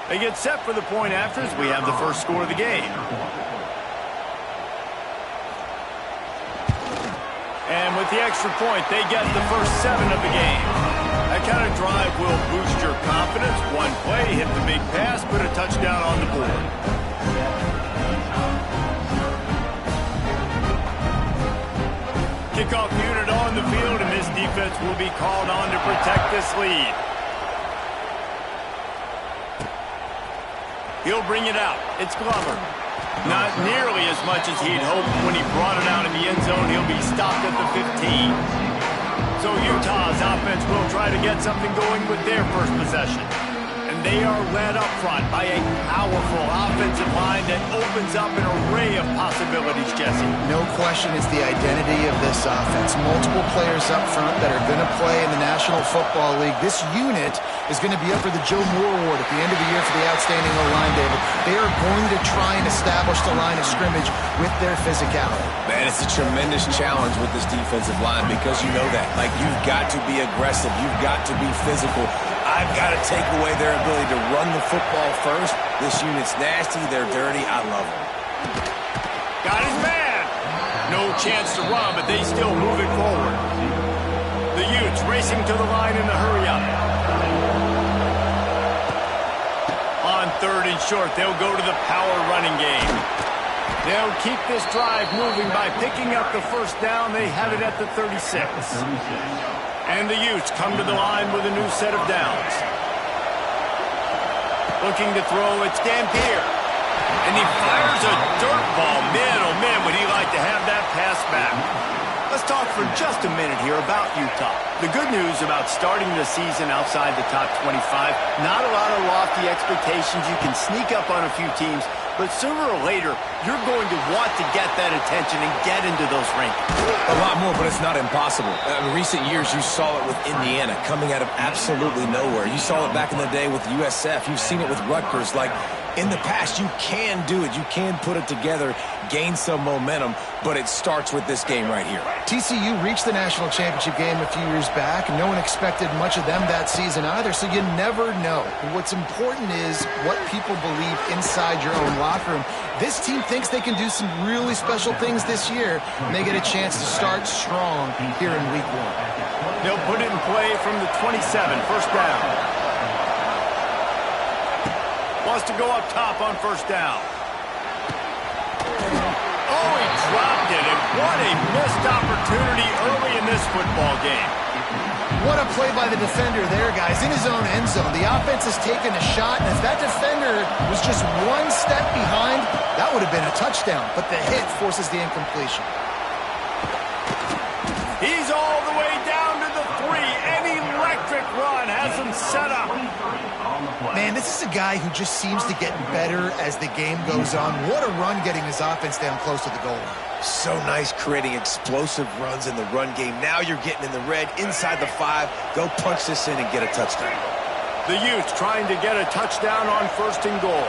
They get set for the point after as we have the first score of the game. And with the extra point, they get the first 7 of the game. That kind of drive will boost your confidence. One play, hit the big pass, put a touchdown on the board. Kickoff unit on the field, and this defense will be called on to protect this lead. He'll bring it out. It's Glover. Not nearly as much as he'd hoped when he brought it out in the end zone. He'll be stopped at the 15. So Utah's offense will try to get something going with their first possession. And they are led up front by a powerful offensive line that opens up an array of possibilities, Jesse. No question it's the identity of this offense. Multiple players up front that are going to play in the National Football League. This unit is going to be up for the Joe Moore Award at the end of the year for the outstanding O-line, David. They are going to try and establish the line of scrimmage with their physicality. Man, it's a tremendous challenge with this defensive line because you know that. Like, you've got to be aggressive. You've got to be physical. I've got to take away their ability to run the football first. This unit's nasty. They're dirty. I love them. Got his man. No chance to run, but they still move it forward. The Utes racing to the line in the hurry-up. On 3rd and short, they'll go to the power running game. They'll keep this drive moving by picking up the first down. They have it at the 36. And the Utes come to the line with a new set of downs. Looking to throw, it's Dampier. And he fires a dirt ball. Man, oh man, would he like to have that pass back. Let's talk for just a minute here about Utah. The good news about starting the season outside the top 25, not a lot of lofty expectations. You can sneak up on a few teams, but sooner or later, you're going to want to get that attention and get into those rankings. A lot more, but it's not impossible. In recent years, you saw it with Indiana coming out of absolutely nowhere. You saw it back in the day with USF. You've seen it with Rutgers. Like, in the past, you can do it. You can put it together, gain some momentum, but it starts with this game right here. TCU reached the national championship game a few years back. No one expected much of them that season either, so you never know. What's important is what people believe inside your own locker room. This team thinks they can do some really special things this year, and they get a chance to start strong here in week 1. They'll put it in play from the 27, first down. Wants to go up top on first down. Oh, he dropped it, and what a missed opportunity early in this football game. What a play by the defender there, guys. In his own end zone, the offense has taken a shot, and if that defender was just one step behind, that would have been a touchdown, but the hit forces the incompletion. He's all the way down to the 3. An electric run has him set up. Man, this is a guy who just seems to get better as the game goes on. What a run getting his offense down close to the goal line. So nice creating explosive runs in the run game. Now you're getting in the red inside the 5. Go punch this in and get a touchdown. The Utes trying to get a touchdown on 1st and goal.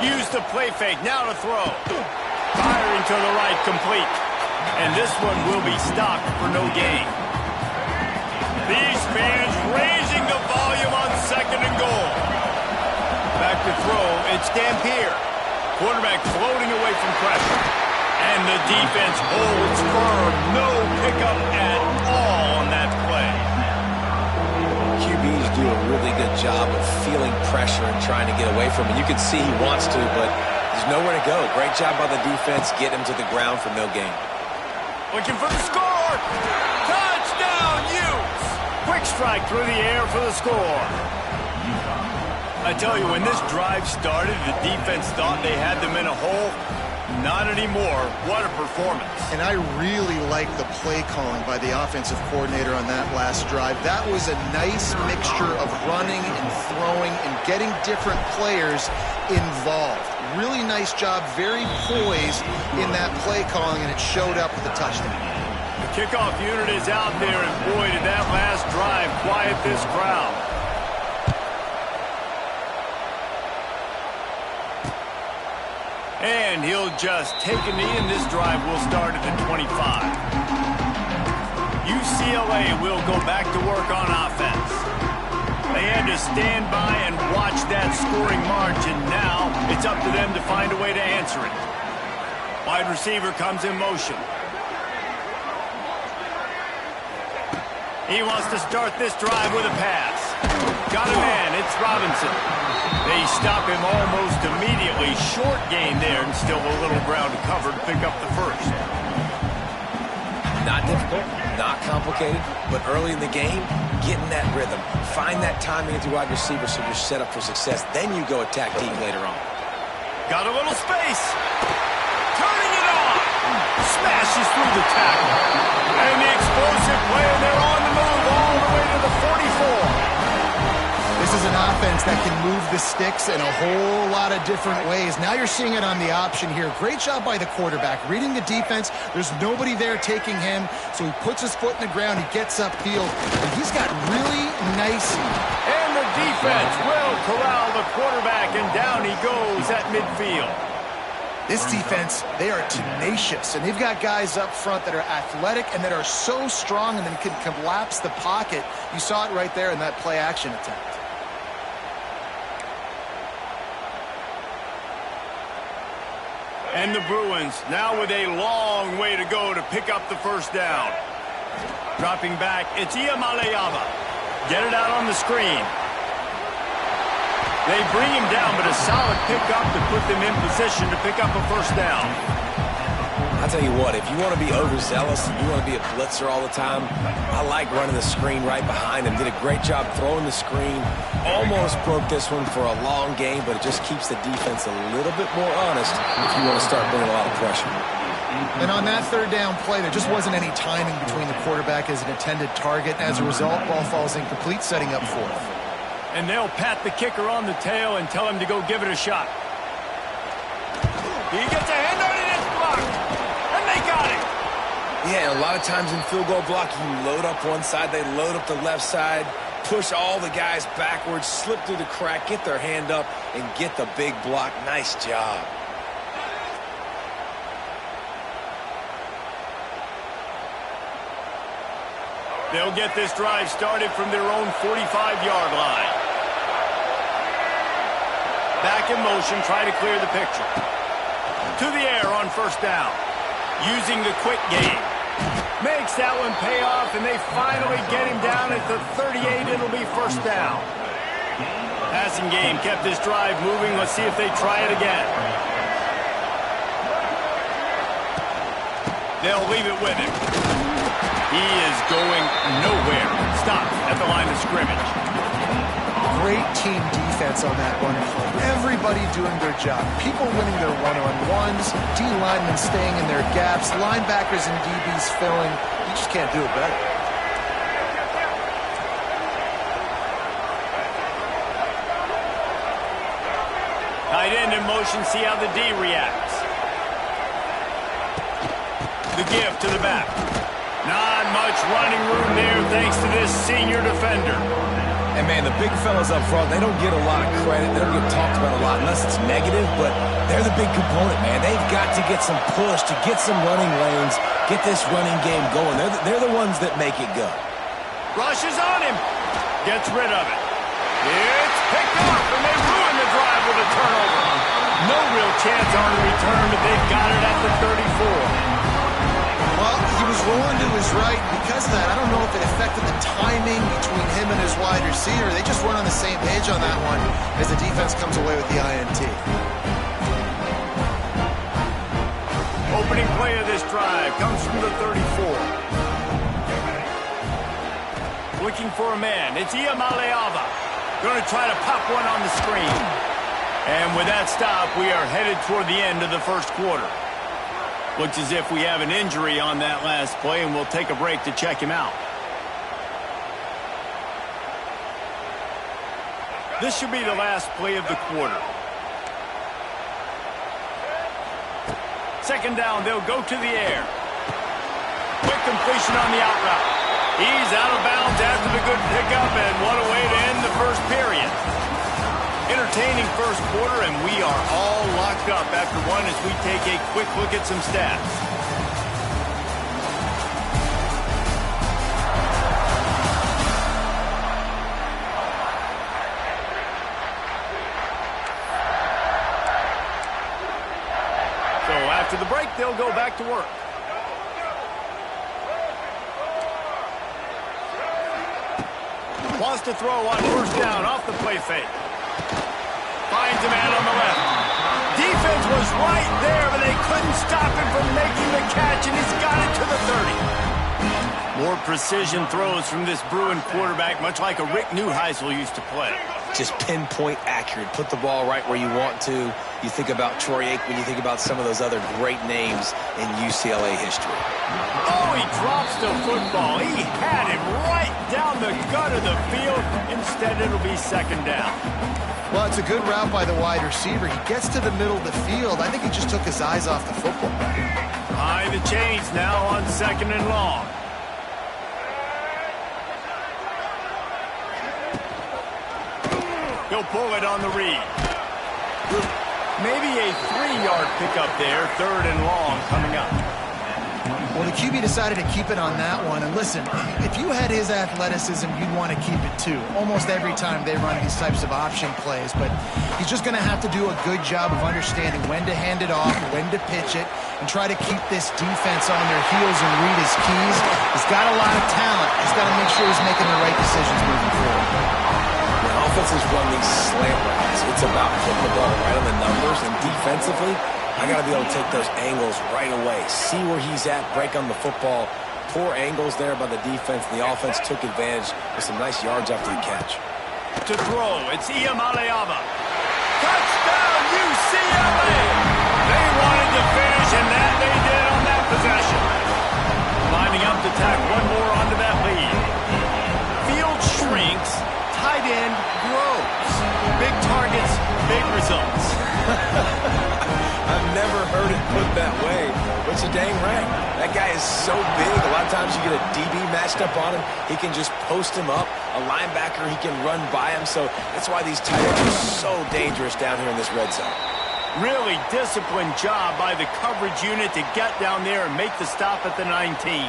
Use the play fake, now to throw. Firing to the right, complete. And this one will be stopped for no gain. These fans raising the volume on 2nd and goal. Back to throw, it's Dampier. Quarterback floating away from pressure. And the defense holds firm. No pickup at all on that play. QBs do a really good job of feeling pressure and trying to get away from it. You can see he wants to, but there's nowhere to go. Great job by the defense. Get him to the ground for no gain. Looking for the score. Touchdown, Utes. Quick strike through the air for the score. I tell you, when this drive started, the defense thought they had them in a hole. Not anymore. What a performance. And I really like the play calling by the offensive coordinator on that last drive. That was a nice mixture of running and throwing and getting different players involved. Really nice job, very poised in that play calling, and it showed up with the touchdown. The kickoff unit is out there, and boy, did that last drive quiet this crowd. And he'll just take a knee, and this drive will start at the 25. UCLA will go back to work on offense. They had to stand by and watch that scoring march, and now it's up to them to find a way to answer it. Wide receiver comes in motion. He wants to start this drive with a pass. Got a man, it's Robinson. They stop him almost immediately. Short gain there, and still a little ground to cover to pick up the first. Not difficult, not complicated, but early in the game, get in that rhythm. Find that timing with your wide receiver so you're set up for success. Then you go attack deep later on. Got a little space. Turning it on. Smashes through the tackle. And the explosive play, and they're on the move all the way to the 44. This is an offense that can move the sticks in a whole lot of different ways. Now you're seeing it on the option here. Great job by the quarterback. Reading the defense, there's nobody there taking him, so he puts his foot in the ground, he gets upfield, and he's got really nice... And the defense will corral the quarterback, and down he goes at midfield. This defense, they are tenacious, and they've got guys up front that are athletic and that are so strong and then can collapse the pocket. You saw it right there in that play-action attempt. And the Bruins now with a long way to go to pick up the first down. Dropping back, it's Ucla. Get it out on the screen. They bring him down, but a solid pickup to put them in position to pick up a first down. I'll tell you what, if you want to be overzealous and you want to be a blitzer all the time, I like running the screen right behind him. Did a great job throwing the screen. Almost broke this one for a long game, but it just keeps the defense a little bit more honest if you want to start bringing a lot of pressure. And on that third down play, there just wasn't any timing between the quarterback as an intended target. As a result, ball falls incomplete, setting up fourth. And they'll pat the kicker on the tail and tell him to go give it a shot. He gets a hand on it, it's blocked. And they got it. Yeah, and a lot of times in field goal block, you load up one side, they load up the left side, push all the guys backwards, slip through the crack, get their hand up, and get the big block. Nice job. They'll get this drive started from their own 45-yard line. Back in motion, try to clear the picture. To the air on first down. Using the quick game. Makes that one pay off, and they finally get him down at the 38. It'll be first down. Passing game kept this drive moving. Let's see if they try it again. They'll leave it with him. He is going nowhere. Stop at the line of scrimmage. Great team defense on that one. Everybody doing their job. People winning their one-on-ones, D-linemen staying in their gaps, linebackers and DBs filling. You just can't do it better. Tight end in motion, see how the D reacts. The give to the back. Not much running room there thanks to this senior defender. And, man, the big fellas up front, they don't get a lot of credit. They don't get talked about a lot unless it's negative, but they're the big component, man. They've got to get some push, to get some running lanes, get this running game going. They're the ones that make it go. Rushes on him. Gets rid of it. It's picked off, and they ruin the drive with a turnover. No real chance on the return, but they've got it at the 34. Well, he was rolling to his right. Because of that, I don't know if it affected the timing between him and his wide receiver. They just weren't on the same page on that one as the defense comes away with the INT. Opening play of this drive comes from the 34. Looking for a man. It's Ucla. Going to try to pop one on the screen. And with that stop, we are headed toward the end of the first quarter. Looks as if we have an injury on that last play, and we'll take a break to check him out. This should be the last play of the quarter. Second down, they'll go to the air. Quick completion on the out route. He's out of bounds after the good pickup, and what a way to end the first period. Entertaining first quarter, and we are all locked up after one as we take a quick look at some stats. go back to work. Wants to throw on first down off the play fake. Finds a man on the left. Defense was right there, but they couldn't stop him from making the catch, and he's got it to the 30. More precision throws from this Bruin quarterback, much like a Rick Neuheisel used to play. Just pinpoint accurate. Put the ball right where you want to. You think about Troy Aikman, you think about some of those other great names in UCLA history. Oh, he drops the football. He had him right down the gut of the field. Instead, it'll be second down. Well, it's a good route by the wide receiver. He gets to the middle of the field. I think he just took his eyes off the football. High the chains now on second and long. He'll pull it on the read. Maybe a 3-yard pickup there, third and long coming up. Well, the QB decided to keep it on that one. And listen, if you had his athleticism, you'd want to keep it too. Almost every time they run these types of option plays. But he's just going to have to do a good job of understanding when to hand it off, when to pitch it, and try to keep this defense on their heels and read his keys. He's got a lot of talent. He's got to make sure he's making the right decisions moving forward. When offenses run these slant routes, it's about putting the ball right on the numbers, and defensively, I got to be able to take those angles right away. See where he's at, break on the football. Poor angles there by the defense. The offense took advantage with some nice yards after the catch. To throw, it's Iamaleava. Touchdown, UCLA! They wanted to finish, and that they did on that possession. Lining up to tack one more onto that lead. Field shrinks, tight end grows. Big targets, big results. I've never heard it put that way, but you're dang right. That guy is so big. A lot of times you get a DB matched up on him. He can just post him up. A linebacker, he can run by him. So that's why these tight ends are so dangerous down here in this red zone. Really disciplined job by the coverage unit to get down there and make the stop at the 19.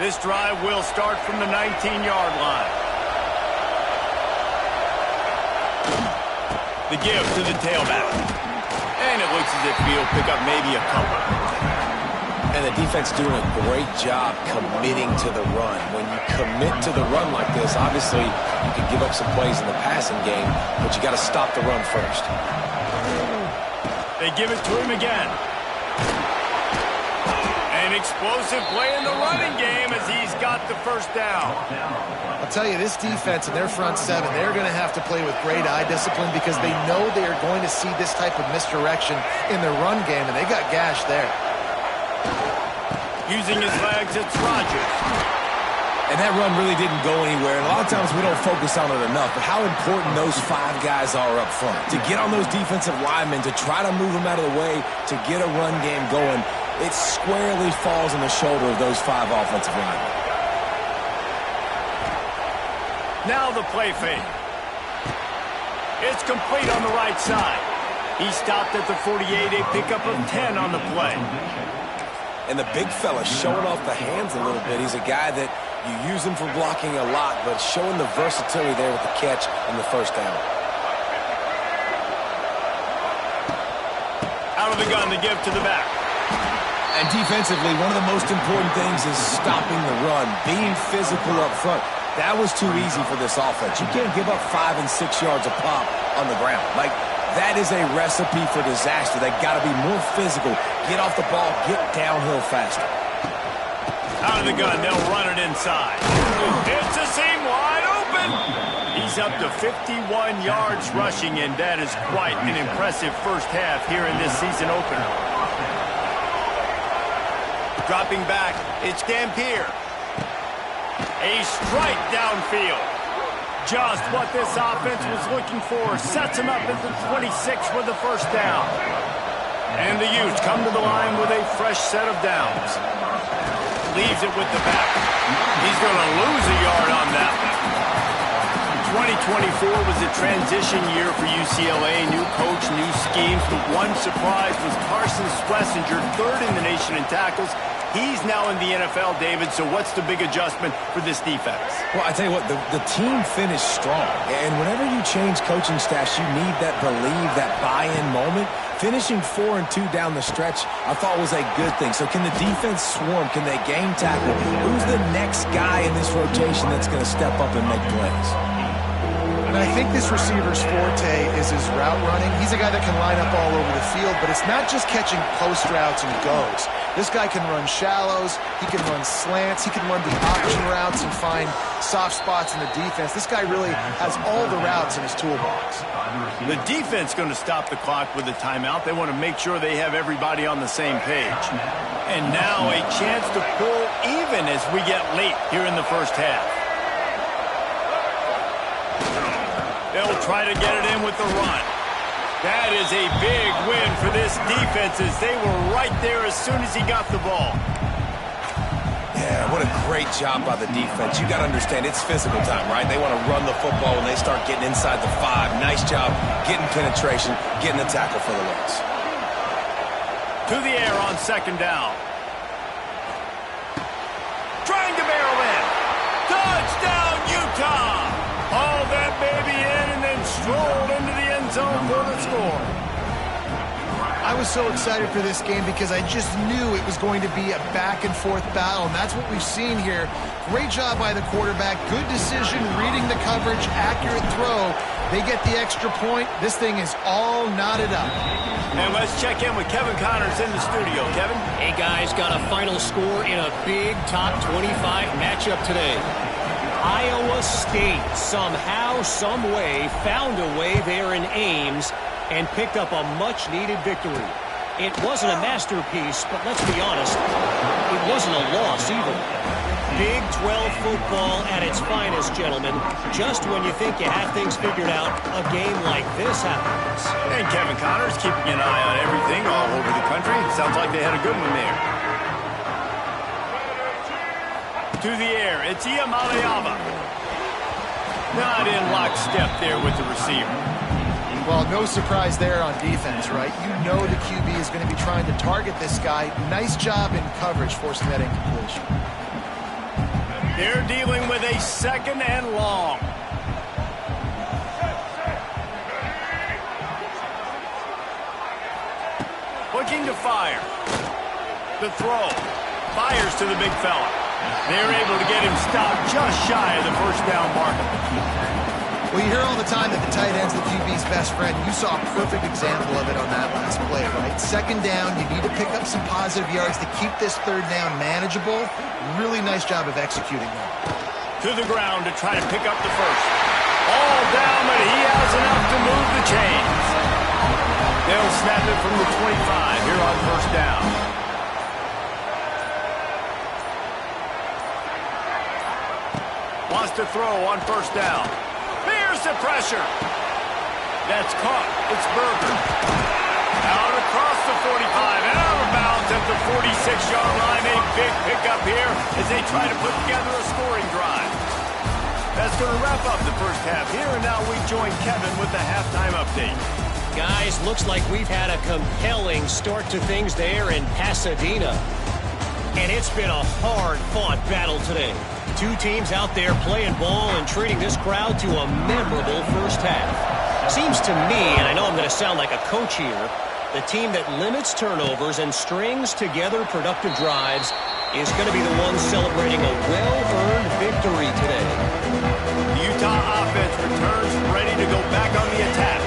This drive will start from the 19-yard line. The give to the tailback. And it looks as if he'll pick up maybe a couple. And the defense doing a great job committing to the run. When you commit to the run like this, obviously you can give up some plays in the passing game, but you got to stop the run first. They give it to him again. An explosive play in the running game as he's got the first down. I'll tell you, this defense and their front seven, they're going to have to play with great eye discipline because they know they are going to see this type of misdirection in their run game, and they got gashed there. Using his legs, it's Rodgers. And that run really didn't go anywhere. And a lot of times we don't focus on it enough, but how important those 5 guys are up front. To get on those defensive linemen, to try to move them out of the way, to get a run game going, it squarely falls on the shoulder of those 5 offensive linemen. Now the play fake. It's complete on the right side. He stopped at the 48, a pickup of 10 on the play. And the big fella showing off the hands a little bit. He's a guy that you use him for blocking a lot, but showing the versatility there with the catch and the first down. Out of the gun, the give to the back. And defensively, one of the most important things is stopping the run, being physical up front. That was too easy for this offense. You can't give up 5 and 6 yards a pop on the ground. Like, that is a recipe for disaster. They got to be more physical. Get off the ball, get downhill faster. Out of the gun, they'll run it inside. It's a seam wide open. He's up to 51 yards rushing, and that is quite an impressive first half here in this season opener. Dropping back, it's Dampier. A strike downfield. Just what this offense was looking for. Sets him up at the 26 for the first down. And the Utes come to the line with a fresh set of downs. Leaves it with the back. He's going to lose a yard on that one. 2024 was a transition year for UCLA. New coach, new schemes, but one surprise was Carson Schlesinger, third in the nation in tackles. He's now in the NFL, David, so what's the big adjustment for this defense? Well, I tell you what, the team finished strong. And whenever you change coaching staffs, you need that believe, that buy-in moment. Finishing 4-2 down the stretch, I thought was a good thing. So can the defense swarm? Can they game tackle? Who's the next guy in this rotation that's going to step up and make plays? And I think this receiver's forte is his route running. He's a guy that can line up all over the field, but it's not just catching post routes and goes. This guy can run shallows, he can run slants, he can run the option routes and find soft spots in the defense. This guy really has all the routes in his toolbox. The defense going to stop the clock with a timeout. They want to make sure they have everybody on the same page. And now a chance to pull even as we get late here in the first half. They'll try to get it in with the run. That is a big win for this defense as they were right there as soon as he got the ball. Yeah, what a great job by the defense. You got to understand, it's physical time, right? They want to run the football when they start getting inside the 5. Nice job getting penetration, getting the tackle for the loss. To the air on second down. Trying to barrel in. Touchdown, Utah! Hauled that baby in and then strolled into the end zone for the score. I was so excited for this game because I just knew it was going to be a back-and-forth battle, and that's what we've seen here. Great job by the quarterback. Good decision, reading the coverage, accurate throw. They get the extra point. This thing is all knotted up. And let's check in with Kevin Connors in the studio. Kevin? Hey, guys, got a final score in a big top 25 matchup today. Iowa State somehow, some way, found a way there in Ames and picked up a much-needed victory. It wasn't a masterpiece, but let's be honest, it wasn't a loss either. Big 12 football at its finest, gentlemen. Just when you think you have things figured out, a game like this happens. And Kevin Connors keeping an eye on everything all over the country. Sounds like they had a good one there. To the air, it's Iamaleava. Not in lockstep there with the receiver. Well, no surprise there on defense, right? You know the QB is going to be trying to target this guy. Nice job in coverage, forcing that incompletion. They're dealing with a second and long. Looking to fire. The throw. Fires to the big fella. They're able to get him stopped just shy of the first down marker. Well, you hear all the time that the tight end's the QB's best friend. You saw a perfect example of it on that last play, right? Second down, you need to pick up some positive yards to keep this third down manageable. Really nice job of executing that. To the ground to try to pick up the first. All down, but he has enough to move the chains. They'll snap it from the 25 here on first down. Wants to throw on first down. Here's the pressure. That's caught. It's Berger. Out across the 45 and out of bounds at the 46-yard line. A big pickup here as they try to put together a scoring drive. That's going to wrap up the first half here, and now we join Kevin with the halftime update. Guys, looks like we've had a compelling start to things there in Pasadena. And it's been a hard-fought battle today. Two teams out there playing ball and treating this crowd to a memorable first half. Seems to me, and I know I'm going to sound like a coach here, the team that limits turnovers and strings together productive drives is going to be the one celebrating a well-earned victory today. The Utah offense returns ready to go back on the attack.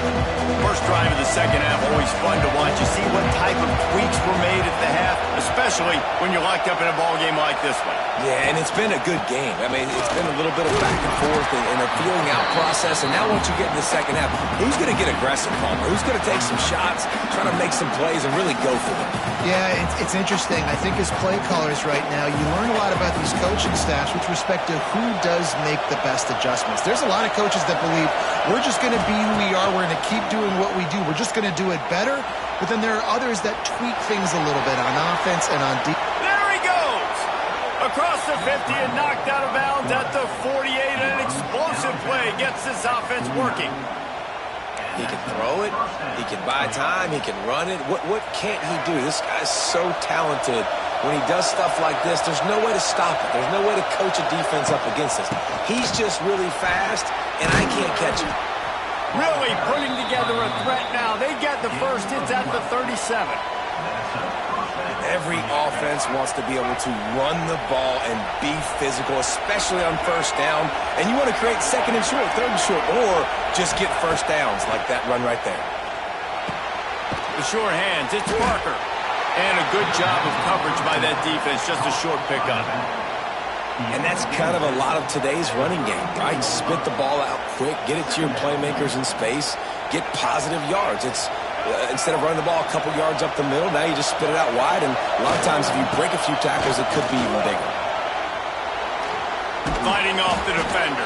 First drive of the second half, always fun to watch. You see what type of tweaks were made at the half, especially when you're locked up in a ball game like this one. Yeah, and it's been a good game. I mean, it's been a little bit of back and forth and a feeling out process. And now once you get in the second half, who's going to get aggressive, Palmer? Who's going to take some shots, try to make some plays, and really go for it? Yeah, it's interesting. I think as play callers right now, you learn a lot about these coaching staffs with respect to who does make the best adjustments. There's a lot of coaches that believe we're just going to be who we are. We're going to keep doing what we do. We're just going to do it better. But then there are others that tweak things a little bit on offense and on defense. There he goes! Across the 50 and knocked out of bounds at the 48. An explosive play gets this offense working. He can throw it. He can buy time. He can run it. What can't he do? This guy's so talented. When he does stuff like this, there's no way to stop it. There's no way to coach a defense up against this. He's just really fast, and I can't catch him. Really putting together a threat now. They get the first. It's at the 37. Every offense wants to be able to run the ball and be physical, especially on first down. And you want to create second and short, third and short, or just get first downs like that run right there. The sure hands. It's Parker. And a good job of coverage by that defense. Just a short pickup. And that's kind of a lot of today's running game, right? Spit the ball out quick, get it to your playmakers in space, get positive yards. It's instead of running the ball a couple yards up the middle, now you just spit it out wide, and a lot of times if you break a few tackles, it could be even bigger. Fighting off the defender.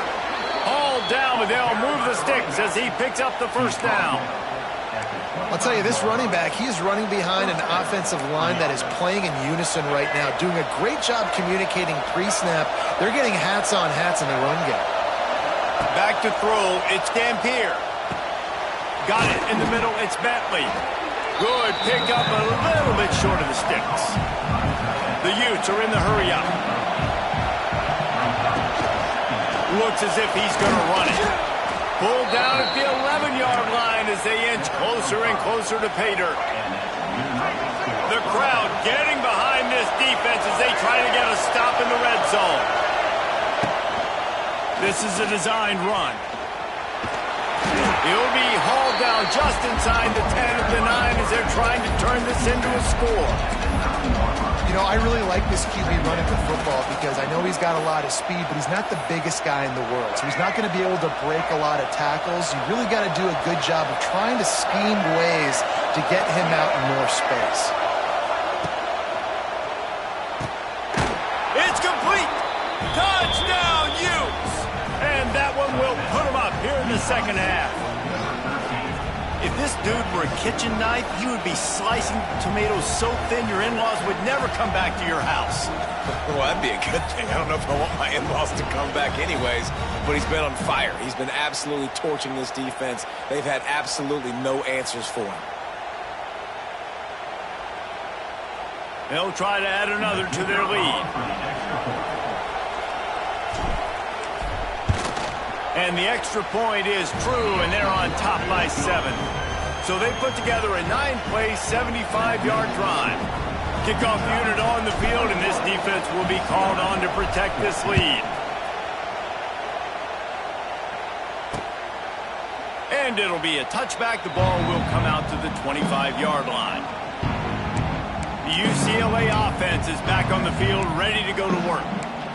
Hauled down, but they'll move the sticks as he picks up the first down. I'll tell you, this running back, he is running behind an offensive line that is playing in unison right now, doing a great job communicating pre-snap. They're getting hats on hats in the run game. Back to throw, it's Dampier. Got it in the middle, it's Bentley. Good pickup, a little bit short of the sticks. The Utes are in the hurry-up. Looks as if he's going to run it. Pulled down at the 11-yard line as they inch closer and closer to pay dirt. The crowd getting behind this defense as they try to get a stop in the red zone. This is a designed run. He'll be hauled down just inside the 10 of the 9 as they're trying to turn this into a score. You know, I really like this QB running the football because I know he's got a lot of speed, but he's not the biggest guy in the world. So he's not going to be able to break a lot of tackles. You really got to do a good job of trying to scheme ways to get him out in more space. It's complete. Touchdown, Utes. And that one will put him up here in the second half. If this dude were a kitchen knife, he would be slicing tomatoes so thin your in-laws would never come back to your house. Well, that'd be a good thing. I don't know if I want my in-laws to come back anyways, but he's been on fire. He's been absolutely torching this defense. They've had absolutely no answers for him. They'll try to add another to their lead. And the extra point is true, and they're on top by 7. So they put together a 9-play, 75-yard drive. Kickoff unit on the field, and this defense will be called on to protect this lead. And it'll be a touchback. The ball will come out to the 25-yard line. The UCLA offense is back on the field, ready to go to work.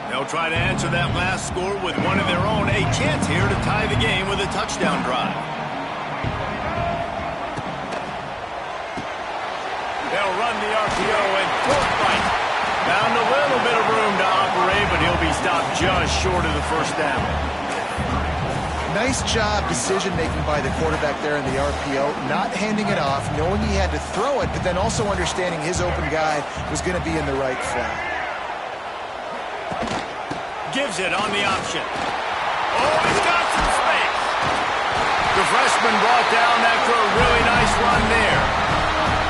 They'll try to answer that last score with one of their own. A chance here to tie the game with a touchdown drive. They'll run the RPO and court right. Found a little bit of room to operate, but he'll be stopped just short of the first down. Nice job decision-making by the quarterback there in the RPO, not handing it off, knowing he had to throw it, but then also understanding his open guy was going to be in the right flat. Gives it on the option. Oh, he's got some space. The freshman brought down after a really nice run there.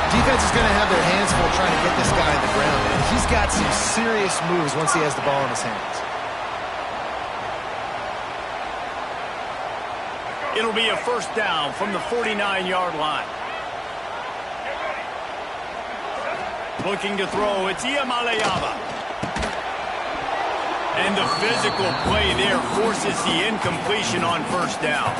Defense is going to have their hands full trying to get this guy on the ground, and he's got some serious moves once he has the ball in his hands. It'll be a first down from the 49-yard line. Looking to throw, it's Iamaleava. And the physical play there forces the incompletion on first down.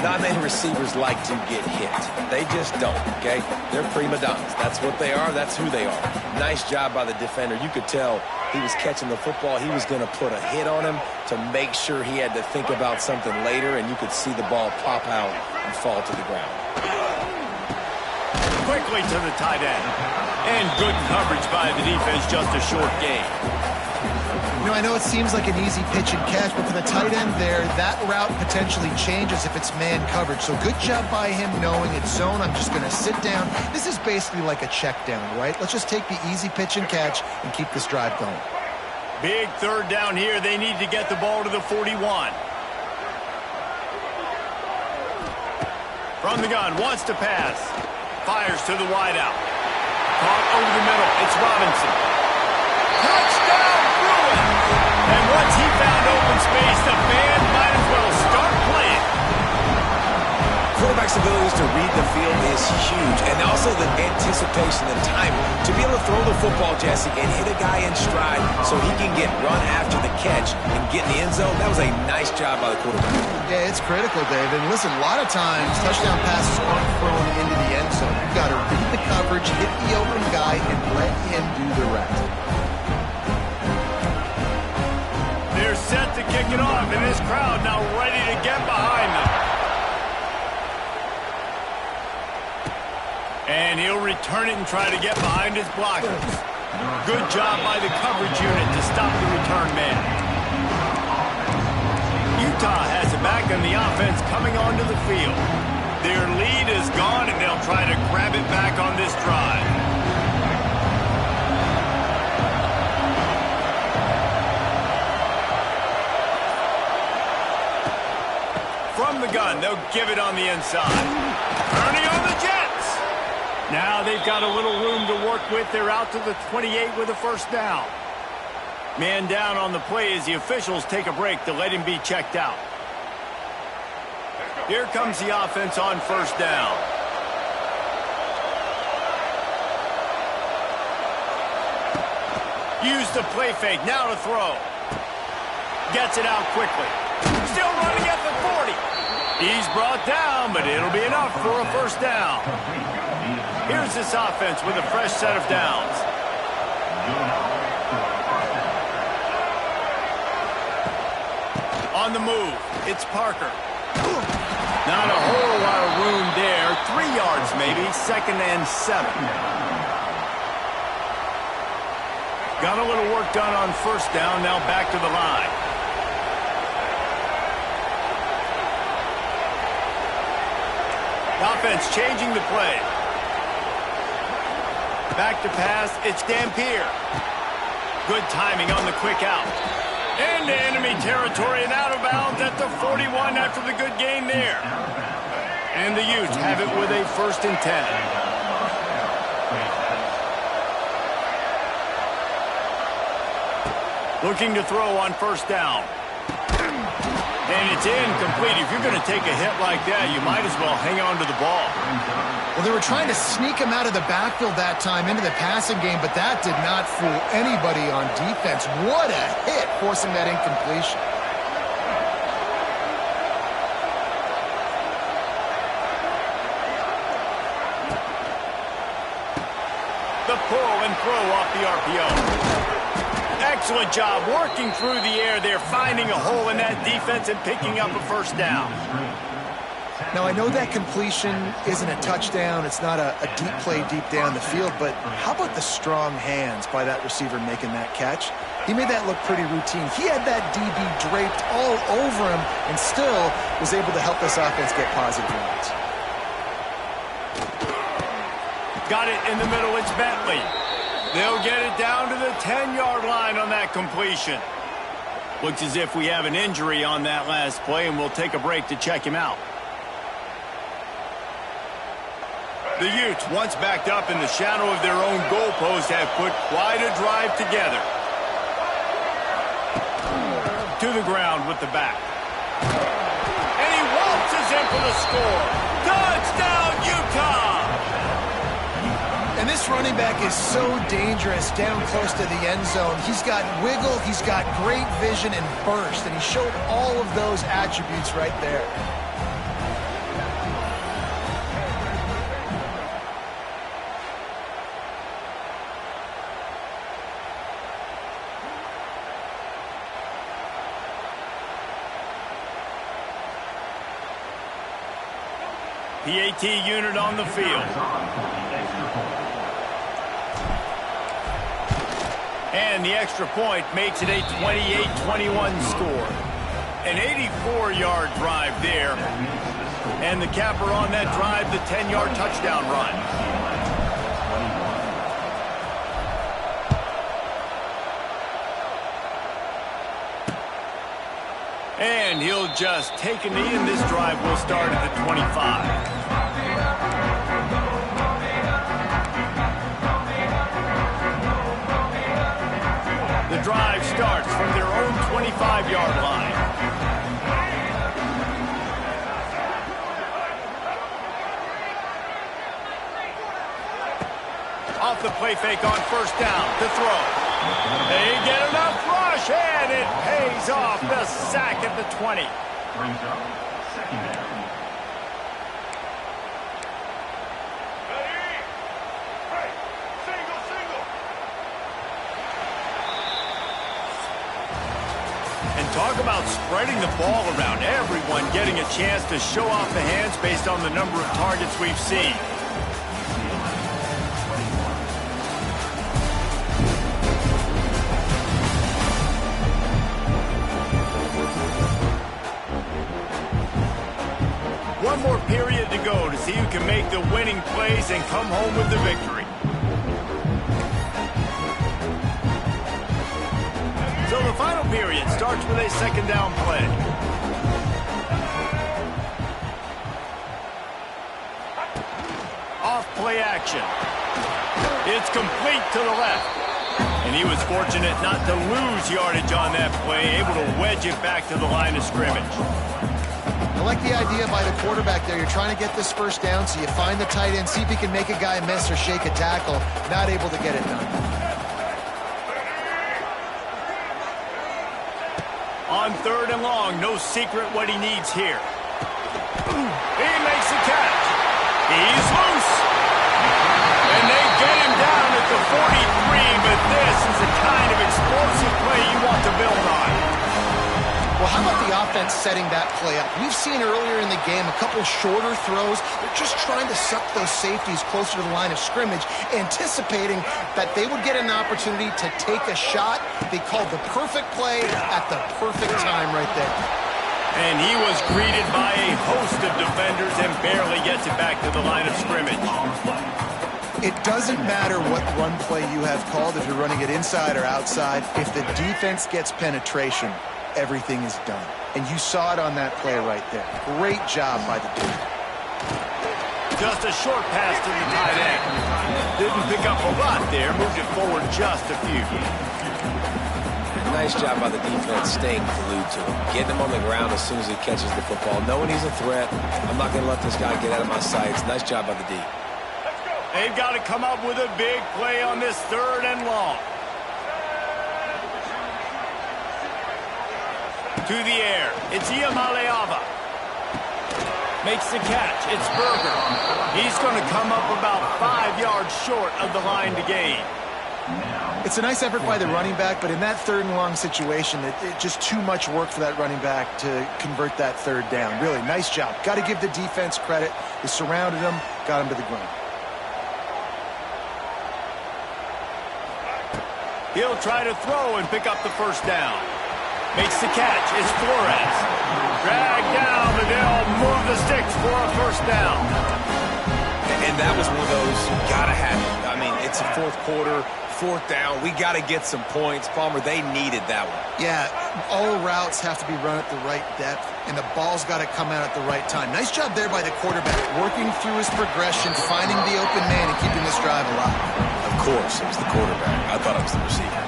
Not many receivers like to get hit. They just don't, okay? They're prima donnas. That's what they are. That's who they are. Nice job by the defender. You could tell he was catching the football. He was going to put a hit on him to make sure he had to think about something later, and you could see the ball pop out and fall to the ground. Quickly to the tight end. And good coverage by the defense, just a short gain. You know, I know it seems like an easy pitch and catch, but for the tight end there, that route potentially changes if it's man coverage. So good job by him knowing it's zone. I'm just going to sit down. This is basically like a check down, right? Let's just take the easy pitch and catch and keep this drive going. Big third down here. They need to get the ball to the 41. From the gun, wants to pass. Fires to the wideout. Caught over the middle. It's Robinson. Touchdown, Bruins! And once he found open space, the band might as well start playing. Quarterback's abilities to read the field is huge, and also the anticipation and timing. To be able to throw the football, Jesse, and hit a guy in stride so he can get run after the catch and get in the end zone, that was a nice job by the quarterback. Yeah, it's critical, Dave. And listen, a lot of times, touchdown passes aren't thrown into the end zone. You've got to read the coverage, hit the open guy, and let him do the rest. They're set to kick it off, and this crowd now ready to get behind them. And he'll return it and try to get behind his blockers. Good job by the coverage unit to stop the return man. Utah has it back on the offense coming onto the field. Their lead is gone, and they'll try to grab it back on this drive. From the gun, they'll give it on the inside. Turning on the Jets. Now they've got a little room to work with. They're out to the 28 with a first down. Man down on the play as the officials take a break to let him be checked out. Here comes the offense on first down. Use the play fake. Now to throw. Gets it out quickly. Still running at the 40. He's brought down, but it'll be enough for a first down. Here's this offense with a fresh set of downs. On the move, it's Parker. Not a whole lot of room there. 3 yards maybe, 2nd and 7. Got a little work done on first down, now back to the line. Offense changing the play. Back to pass, it's Dampier. Good timing on the quick out. Into enemy territory and out of bounds at the 41 after the good gain there. And the Utes have it with a 1st and 10. Looking to throw on first down. And it's incomplete. If you're going to take a hit like that, you might as well hang on to the ball. Well, they were trying to sneak him out of the backfield that time into the passing game, but that did not fool anybody on defense. What a hit, forcing that incompletion. The pull and throw off the RPO. Excellent job working through the air there, finding a hole in that defense and picking up a first down. Now, I know that completion isn't a touchdown. It's not a deep play deep down the field, but how about the strong hands by that receiver making that catch? He made that look pretty routine. He had that DB draped all over him and still was able to help this offense get positive yards. Got it in the middle, it's Bentley. They'll get it down to the 10-yard line on that completion. Looks as if we have an injury on that last play, and we'll take a break to check him out. The Utes, once backed up in the shadow of their own goalpost, have put quite a drive together. To the ground with the back. And he waltzes in for the score. Touchdown, Utah! And this running back is so dangerous down close to the end zone. He's got wiggle, he's got great vision and burst, and he showed all of those attributes right there. PAT unit on the field. And the extra point makes it a 28-21 score. An 84-yard drive there. And the capper on that drive, the 10-yard touchdown run. And he'll just take a knee, and this drive will start at the 25. 25-yard line. Off the play fake on first down to throw. They get enough rush, and it pays off. The sack at the 20. Brings up second down. And talk about spreading the ball around. Everyone getting a chance to show off the hands based on the number of targets we've seen. One more period to go to see who can make the winning plays and come home with the victory. So the final period starts with a second down play. Off play action. It's complete to the left. And he was fortunate not to lose yardage on that play, able to wedge it back to the line of scrimmage. I like the idea by the quarterback there. You're trying to get this first down, so you find the tight end, see if he can make a guy miss or shake a tackle. Not able to get it done. On third and long, no secret what he needs here. He makes the catch. He's loose. And they get him down at the 43, but this is the kind of explosive play you want to build on. Well, how about the offense setting that play up? We've seen earlier in the game a couple shorter throws. They're just trying to suck those safeties closer to the line of scrimmage, anticipating that they would get an opportunity to take a shot. They called the perfect play at the perfect time right there. And he was greeted by a host of defenders and barely gets it back to the line of scrimmage. It doesn't matter what run play you have called, if you're running it inside or outside. If the defense gets penetration, everything is done. And you saw it on that play right there. Great job by the dude. Just a short pass to the tight end. Didn't pick up a lot there, moved it forward just a few. Nice job by the defense staying glued to him. Getting him on the ground as soon as he catches the football. Knowing he's a threat, I'm not going to let this guy get out of my sights. Nice job by the D. They've got to come up with a big play on this third and long. To the air, it's Iamaleava. Makes the catch, it's Berger. He's going to come up about 5 yards short of the line to gain. It's a nice effort by the running back, but in that third and long situation, it just too much work for that running back to convert that third down. Really, nice job. Got to give the defense credit. They surrounded him, got him to the ground. He'll try to throw and pick up the first down. Makes the catch. It's Flores. Dragged down, but they'll move the sticks for a first down. And that was one of those, gotta have it. I mean, it's a fourth quarter, fourth down. We got to get some points. Palmer, they needed that one. Yeah, all routes have to be run at the right depth, and the ball's got to come out at the right time. Nice job there by the quarterback, working through his progression, finding the open man, and keeping this drive alive. Of course, it was the quarterback. I thought it was the receiver.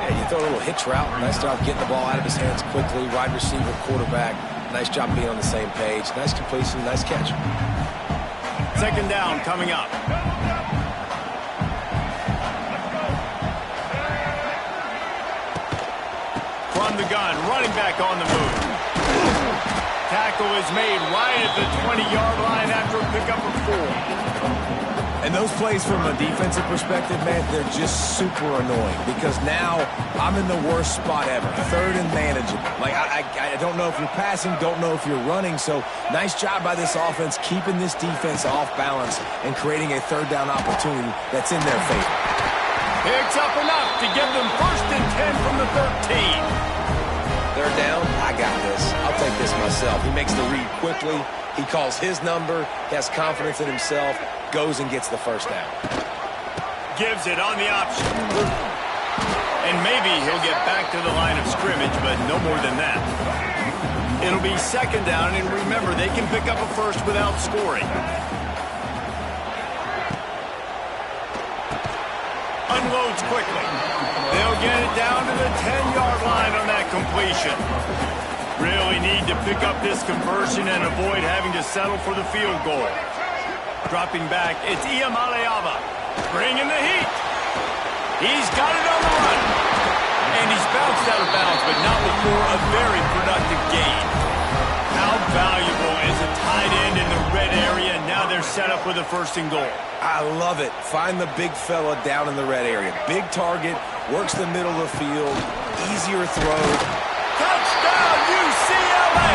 Yeah, you throw a little hitch route. Nice job getting the ball out of his hands quickly. Wide receiver, quarterback. Nice job being on the same page. Nice completion, nice catch. Second down coming up. From the gun, running back on the move. Tackle is made right at the 20-yard line after a pickup of 4. And those plays from a defensive perspective, man, they're just super annoying because now I'm in the worst spot ever. Third and manageable. Like, I don't know if you're passing, don't know if you're running. So nice job by this offense keeping this defense off balance and creating a third down opportunity that's in their favor. Picks up enough to give them first and 10 from the 13. Third down, I got this. I'll take this myself. He makes the read quickly. He calls his number. He has confidence in himself. Goes and gets the first down. Gives it on the option. And maybe he'll get back to the line of scrimmage, but no more than that. It'll be second down, and remember, they can pick up a first without scoring. Unloads quickly. They'll get it down to the 10-yard line on that completion. Really need to pick up this conversion and avoid having to settle for the field goal. Dropping back, it's Iamaleava. Bringing the heat. He's got it on the run. And he's bounced out of bounds, but not before a very productive gain. How valuable is a tight end in the red area? Now they're set up with a 1st and goal. I love it. Find the big fella down in the red area. Big target, works the middle of the field, easier throw. Touchdown, UCLA!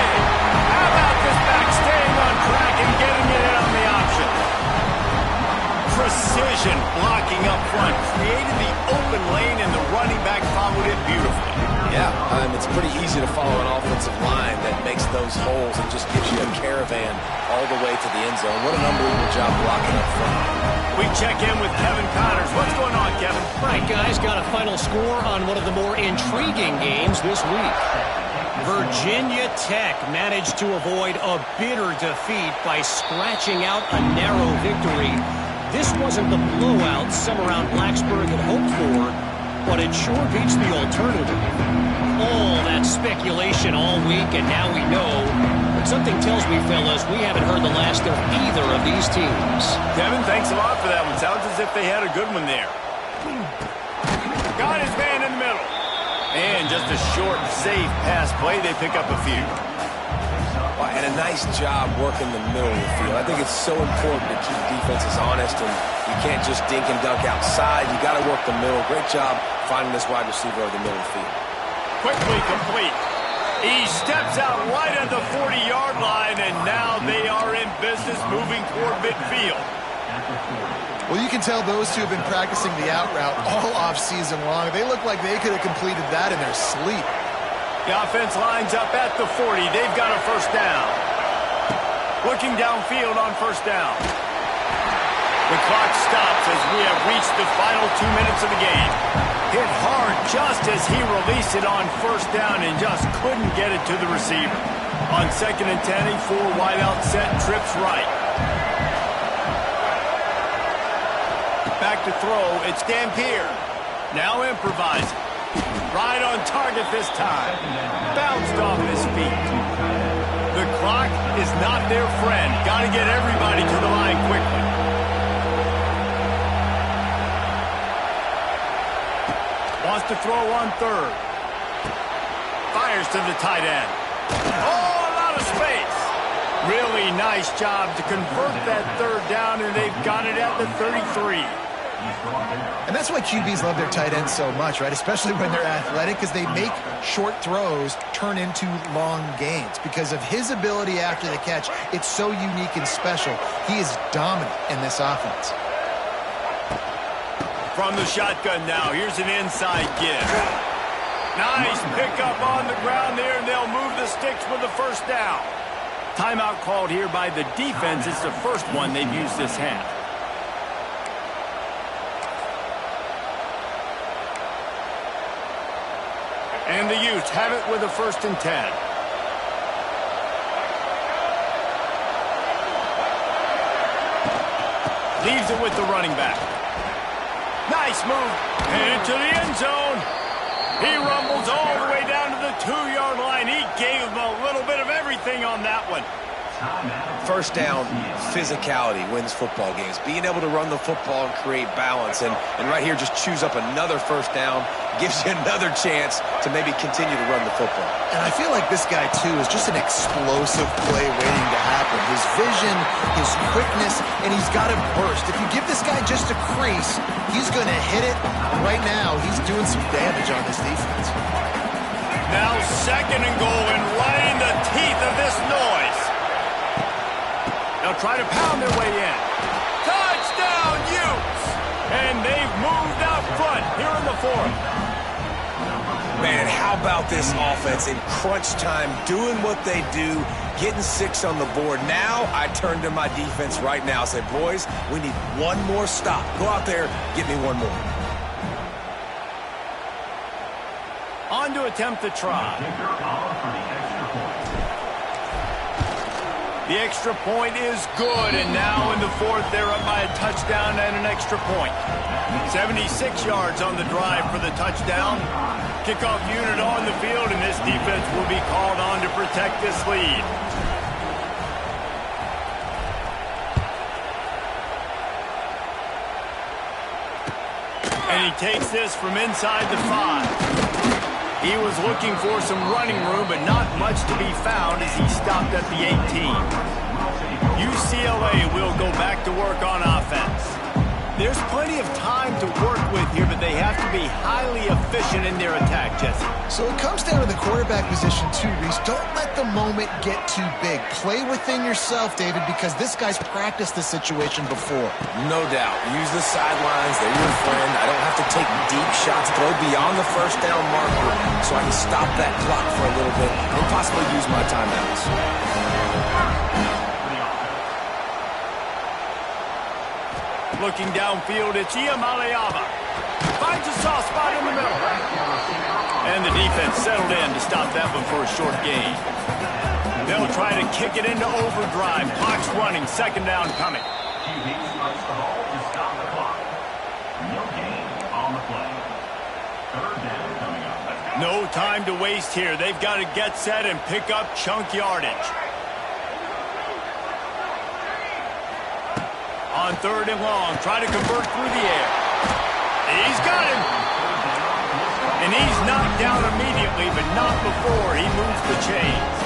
How about this back staying on track and getting it in on the option? Precision blocking up front, created the open lane, and the running back followed it beautifully. Yeah, it's pretty easy to follow an offensive line that makes those holes and just gives you a caravan all the way to the end zone. What an unbelievable job blocking up front. We check in with Kevin Connors. What's going on, Kevin? All right, guys, got a final score on one of the more intriguing games this week. Virginia Tech managed to avoid a bitter defeat by scratching out a narrow victory. This wasn't the blowout some around Blacksburg had hoped for, but it sure beats the alternative. All that speculation all week, and now we know. But something tells me, fellas, we haven't heard the last of either of these teams. Kevin, thanks a lot for that one. Sounds as if they had a good one there. Got his man in the middle. And just a short, safe pass play. They pick up a few. And a nice job working the middle of the field. I think it's so important to keep defenses honest, and you can't just dink and dunk outside. You got to work the middle. Great job finding this wide receiver over the middle of the field. Quickly complete. He steps out right at the 40-yard line, and now they are in business moving toward midfield. Well, you can tell those two have been practicing the out route all off-season long. They look like they could have completed that in their sleep. The offense lines up at the 40. They've got a 1st down. Looking downfield on 1st down. The clock stops as we have reached the final 2 minutes of the game. Hit hard just as he released it on 1st down and just couldn't get it to the receiver. On 2nd and 10, a 4-wideout set, trips right. Back to throw, it's Dampier. Now improvising. Right on target this time. Bounced off his feet. The clock is not their friend. Got to get everybody to the line quickly. Wants to throw on 3rd. Fires to the tight end. Oh, a lot of space. Really nice job to convert that 3rd down, and they've got it at the 33. And that's why QBs love their tight ends so much, right? Especially when they're athletic, because they make short throws turn into long gains. Because of his ability after the catch, it's so unique and special. He is dominant in this offense. From the shotgun now, here's an inside give. Nice pickup on the ground there, and they'll move the sticks with the 1st down. Timeout called here by the defense. It's the first one they've used this half. And the Utes have it with a 1st and 10. Leaves it with the running back. Nice move. And into the end zone. He rumbles all the way down to the 2-yard line. He gave him a little bit of everything on that one. 1st down, physicality wins football games. Being able to run the football and create balance. And right here, just choose up another 1st down. Gives you another chance to maybe continue to run the football. And I feel like this guy, too, is just an explosive play waiting to happen. His vision, his quickness, and he's got a burst. If you give this guy just a crease, he's going to hit it. And right now, he's doing some damage on this defense. Now 2nd and goal, and right in the teeth of this noise. They'll try to pound their way in. Touchdown, Utes! And they've moved out front here in the 4th. Man, how about this offense in crunch time, doing what they do, getting 6 on the board. Now I turn to my defense right now and say, boys, we need one more stop. Go out there, get me one more. On to attempt the try. The extra point is good, and now in the fourth, they're up by a touchdown and an extra point. 76 yards on the drive for the touchdown. Kickoff unit on the field, and this defense will be called on to protect this lead. And he takes this from inside the 5. He was looking for some running room, but not much to be found as he stopped at the 18. UCLA will go back to work on offense. There's plenty of time to work with here, but they have to be highly efficient in their attack, Jesse. So it comes down to the quarterback position too, Reese. Don't let the moment get too big. Play within yourself, David, because this guy's practiced this situation before. No doubt. Use the sidelines. They're your friend. I don't have to take deep shots, throw beyond the first down marker so I can stop that clock for a little bit and possibly use my timeouts. Looking downfield, it's Iamaleava. Finds a soft spot in the middle. And the defense settled in to stop that one for a short gain. They'll try to kick it into overdrive. Clock's running. Second down coming. QB starts the ball to stop the clock. No gain on the play. Third down coming up. No time to waste here. They've got to get set and pick up chunk yardage. On third and long, try to convert through the air. He's got him. And he's knocked down immediately, but not before he moves the chains.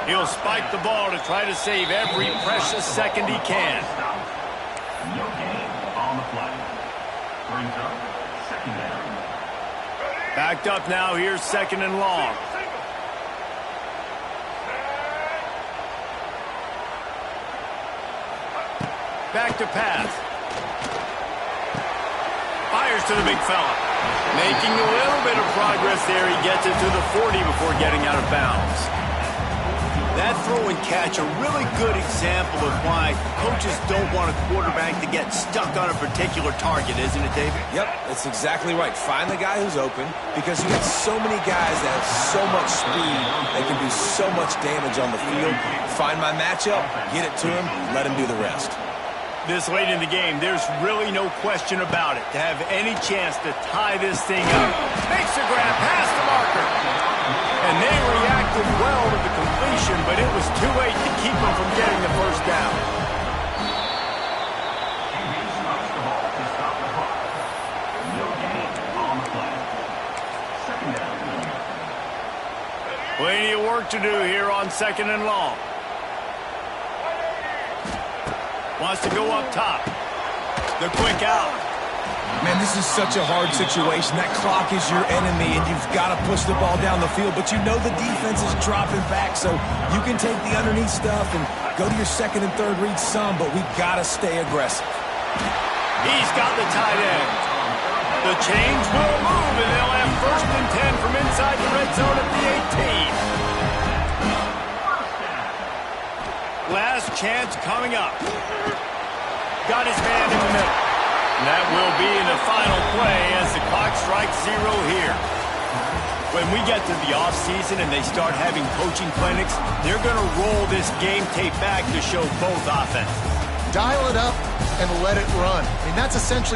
He'll spike the ball to try to save every precious second he can. No gain on the play. Brings up second down. Backed up now, here's second and long. Back to pass. Fires to the big fella. Making a little bit of progress there. He gets it to the 40 before getting out of bounds. That throw and catch, a really good example of why coaches don't want a quarterback to get stuck on a particular target, isn't it, David? Yep, that's exactly right. Find the guy who's open because you got so many guys that have so much speed they can do so much damage on the field. Find my matchup, get it to him, let him do the rest. This late in the game, there's really no question about it. To have any chance to tie this thing up. Makes the grab past the marker. And they reacted well to the completion, but it was too late to keep them from getting the first down. QB starts the ball to stop the clock. No gain on the play. Second down coming up. Plenty of work to do here on second and long. Wants to go up top. The quick out. Man, this is such a hard situation. That clock is your enemy, and you've got to push the ball down the field. But you know the defense is dropping back, so you can take the underneath stuff and go to your second and third read some, but we've got to stay aggressive. He's got the tight end. The change will move, and they'll have first and 10 from inside the red zone at the 18. Last chance coming up. Got his man in the middle. And that will be in the final play as the clock strikes 0 here. When we get to the offseason and they start having coaching clinics, they're going to roll this game tape back to show both offenses. Dial it up and let it run. I mean, that's essentially